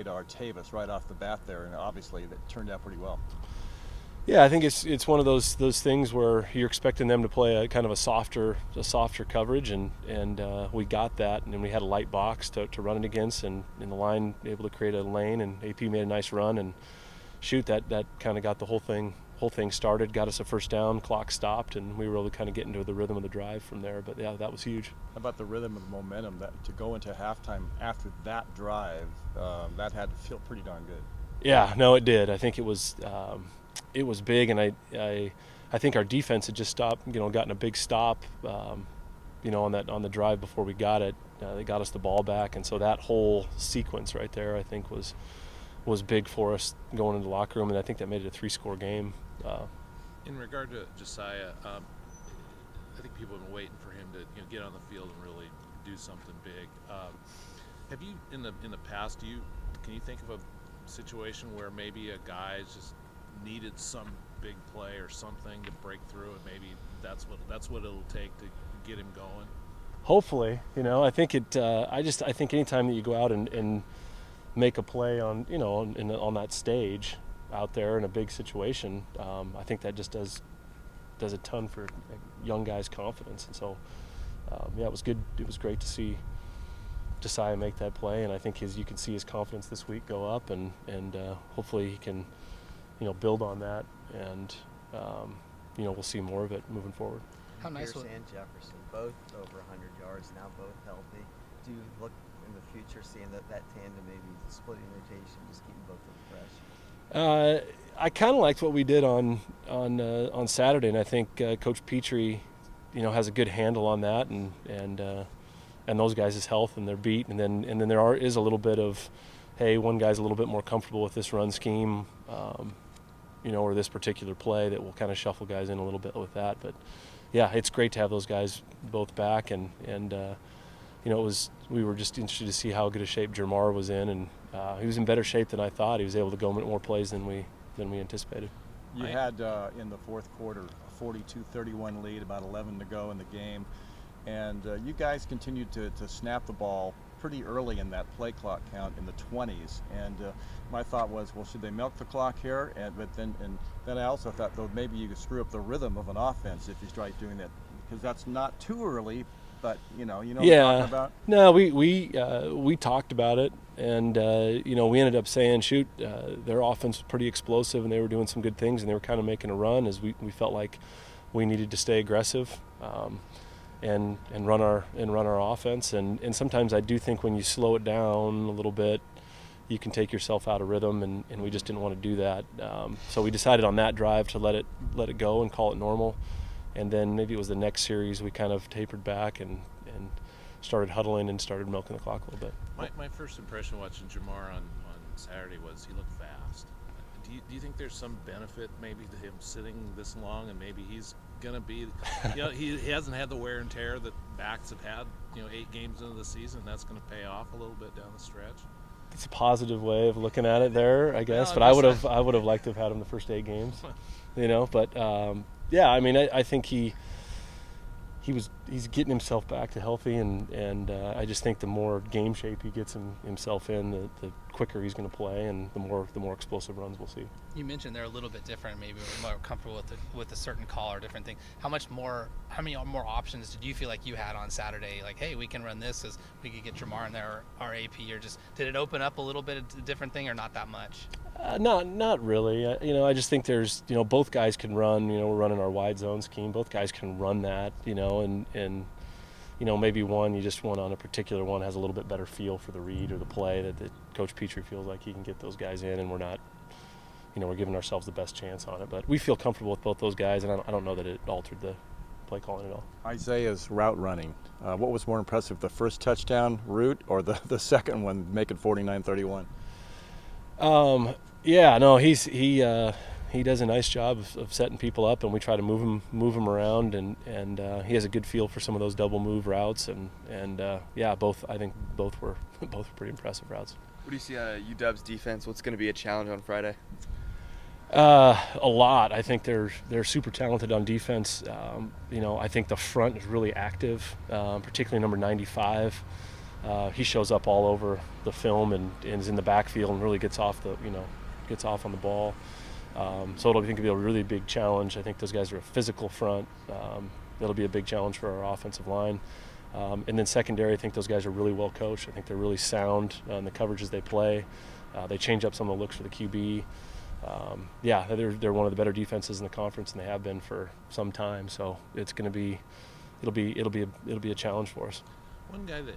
to Artavis right off the bat there, and obviously that turned out pretty well. Yeah, I think it's one of those things where you're expecting them to play a kind of a softer coverage, and we got that, and then we had a light box to run it against, and in the line able to create a lane, and AP made a nice run, and shoot, that kind of got the whole thing started, got us a first down, clock stopped, and we were able to kind of get into the rhythm of the drive from there. But yeah, that was huge. How about the rhythm and the momentum that to go into halftime after that drive? That had to feel pretty darn good. Yeah, no, it did. I think it was big, and I think our defense had just stopped, gotten a big stop, on the drive before we got it. They got us the ball back, and so that whole sequence right there, I think, was big for us going into the locker room, and I think that made it a 3-score game. In regard to Josiah, I think people have been waiting for him to get on the field and really do something big. Have you in the past? Can you think of a situation where maybe a guy's just needed some big play or something to break through, and maybe that's what it'll take to get him going? Hopefully, I think it. I think anytime that you go out and make a play on on that stage out there in a big situation, I think that just does a ton for young guys' confidence. And so it was good. It was great to see Josiah make that play, and I think you can see his confidence this week go up, and hopefully he can build on that, and we'll see more of it moving forward. How nice Pierce and Jefferson, both over 100 yards, now both healthy. Do you look in the future seeing that tandem maybe splitting rotation, just keeping both of them fresh? I kind of liked what we did on Saturday, and I think Coach Petrie, has a good handle on that, and those guys' health and their beat, and then there is a little bit of, hey, one guy's a little bit more comfortable with this run scheme, or this particular play that will kind of shuffle guys in a little bit with that. But yeah, it's great to have those guys both back, and we were just interested to see how good a shape Jermar was in, and he was in better shape than I thought. He was able to go more plays than we anticipated. You had in the fourth quarter a 42-31 lead, about 11 to go in the game, and you guys continued to snap the ball pretty early in that play clock count in the 20s, and my thought was, well, should they milk the clock here? But then I also thought, though, maybe you could screw up the rhythm of an offense if you start doing that, because that's not too early. But you know what I'm talking about? No, we talked about it, and we ended up saying, shoot, their offense was pretty explosive, and they were doing some good things, and they were kind of making a run, as we felt like we needed to stay aggressive, and run our offense, and sometimes I do think when you slow it down a little bit, you can take yourself out of rhythm, and we just didn't want to do that. So we decided on that drive to let it go and call it normal. And then maybe it was the next series we kind of tapered back and started huddling and started milking the clock a little bit. My first impression watching Jermar on Saturday was he looked fast. Do you think there's some benefit maybe to him sitting this long, and maybe he's going to be, he hasn't had the wear and tear that backs have had, 8 games into the season. That's going to pay off a little bit down the stretch. It's a positive way of looking at it there, I guess. No, but I would have liked to have had him the first 8 games, But yeah, I mean, I think he's getting himself back to healthy, and I just think the more game shape he gets himself in, the quicker he's going to play, and the more explosive runs we'll see. You mentioned they're a little bit different, maybe we're more comfortable with a certain call or different thing. How many more options did you feel like you had on Saturday? Like, hey, we can run this, as we could get Jermar in there, or AP, or just did it open up a little bit a different thing, or not that much? Not really. I just think there's, both guys can run. We're running our wide zone scheme. Both guys can run that, and maybe one on a particular one has a little bit better feel for the read or the play that Coach Petrie feels like he can get those guys in, and we're not, we're giving ourselves the best chance on it. But we feel comfortable with both those guys, and I don't know that it altered the play calling at all. Isaiah's route running, what was more impressive, the first touchdown route or the second one, make it 49-31? Yeah, no, he does a nice job of setting people up, and we try to move him around, and he has a good feel for some of those double move routes, and I think both were pretty impressive routes. What do you see out of UW's defense? What's going to be a challenge on Friday? A lot. I think they're super talented on defense. I think the front is really active, particularly number 95. he shows up all over the film and is in the backfield and really gets off on the ball. So I think it'll be a really big challenge. I think those guys are a physical front. That'll be a big challenge for our offensive line. And then secondary, I think those guys are really well coached. I think they're really sound in the coverages they play. They change up some of the looks for the QB. They're one of the better defenses in the conference, and they have been for some time. So it'll be a challenge for us. One guy that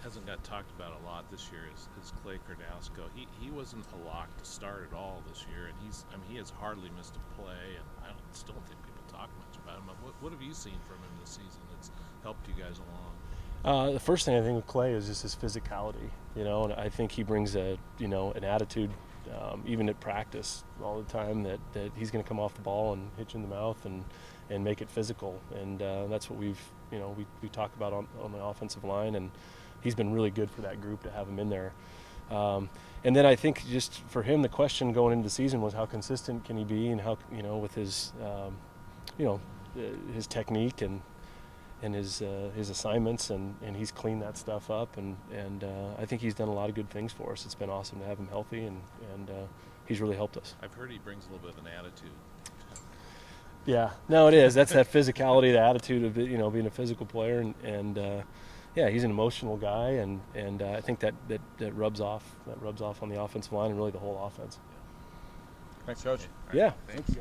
hasn't got talked about a lot this year is Clay Cardasco. He wasn't a lock to start at all this year, and he has hardly missed a play, and I still don't think people talk much about him. What have you seen from him this season that's helped you guys along? The first thing I think with Clay is just his physicality, and I think he brings an attitude, even at practice all the time, that he's going to come off the ball and hit you in the mouth and make it physical, and that's what we talked about on the offensive line, and he's been really good for that group to have him in there. And then I think just for him, the question going into the season was how consistent can he be, and how with his his technique and his assignments, and he's cleaned that stuff up, and I think he's done a lot of good things for us. It's been awesome to have him healthy, and he's really helped us. I've heard he brings a little bit of an attitude. Yeah, no, it is. That's that physicality, the attitude of being a physical player, and he's an emotional guy, and I think that rubs off on the offensive line and really the whole offense. Thanks, Coach. Yeah. Thanks.